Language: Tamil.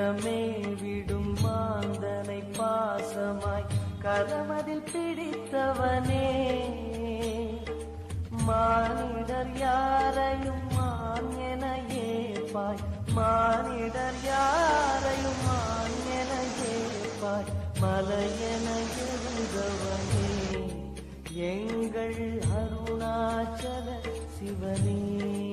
மனமே விடும் மாந்தனை பாசமாய் கரமதில் பிடித்தவனே, மானிடர் யாரையும் மான் என ஏற்பாய், மானிடர் யாரையும் மான் என ஏற்பாய், மலையென எழுந்தவனே எங்கள் அருணாச்சல சிவனே.